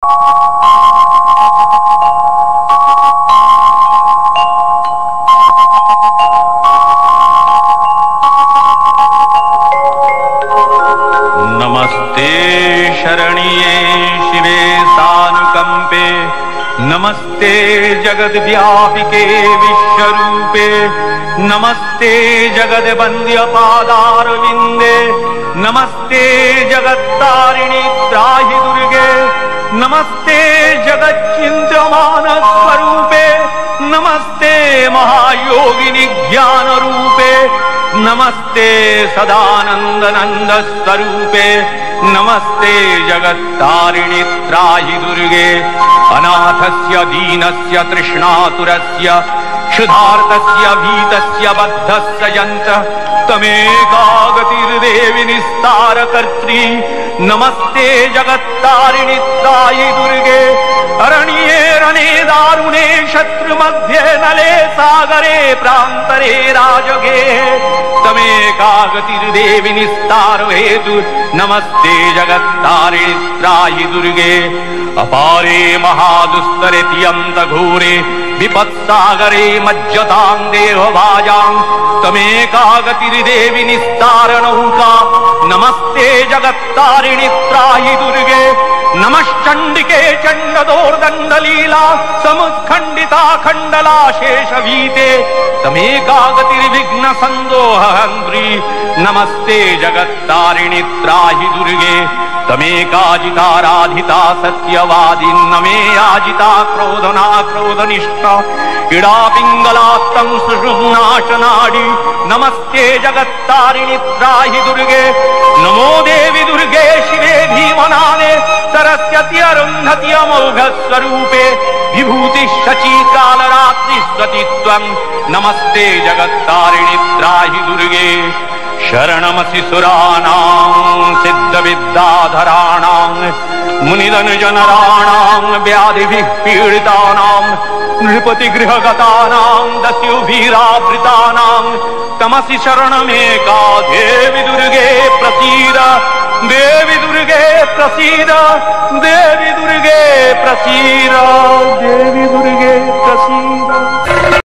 नमस्ते शरणिये शिवे सानुकंपे, नमस्ते जगद्व्यापिके विश्वरूपे, नमस्ते जगद्वन्द्य पादारविन्दे, नमस्ते जगत्तारिणि त्राहि दुर्गे, नमस्ते जगच्चिन्त्यमान स्वरूपे, नमस्ते महायोगिनि ज्ञान रूपे, नमस्ते सदानंद नंद स्वरूपे, नमस्ते जगत्तारिणि त्राहि दुर्गे, अनाथस्य दीनस्य तृष्णातुरस्य क्षुधार्तस्य भीतस्य बद्धस्य यन्त्र तमेका गतिर्देवि निस्तारकर्त्री, नमस्ते जगत्तारिणि त्राहि दुर्गे, अरण्ये रणे दारुणे शत्रुमध्ये नले सागरे प्रान्तरे राजगे तमेका गतिर्देवि निस्तार हेतु, नमस्ते जगत्तारिणि त्राहि दुर्गे, अपारे महादुस्तरे तियन्त घोरे विपत्सागरे मज्जतां देहभाजां तमेका गतिर्देवि निस्तार नौका, नमस्ते जगत्तारिणि त्राहि दुर्गे, नमश्चंडिके चंडदोर्दंडलीला समुत्खंडिता खंडला शेषवीते तमेका गतिर्विघ्न संदोहंत्री, नमस्ते जगत्तारिणि त्राहि दुर्गे, तमेकाजिताराधिता सत्यवादी नमे आजिता क्रोधना क्रोधनिष्ठा इडा पिंगलात्तं सुषुम्नाशनाडी, नमस्ते जगत्तारिणि त्राहि दुर्गे, नमो देवी दुर्गे शिवे भीमनादे सरस्वती अरुन्धति अमोघ स्वरूपे, विभूति शची कालरात्रि स्वतित्वं, नमस्ते जगत्तारिणि त्राहि दुर्गे, शरणमसि सुराणां सिद्धविद्याधराणां मुनिधनुजनराणां व्याधिभिः पीडितानां नृपतिगृहगतानां दस्युभिरावृतानां तमसि शरणमेका देवी दुर्गे प्रसीद, देवी दुर्गे प्रसीद, देवी दुर्गे प्रसीद, देवी दुर्गे प्रसीद।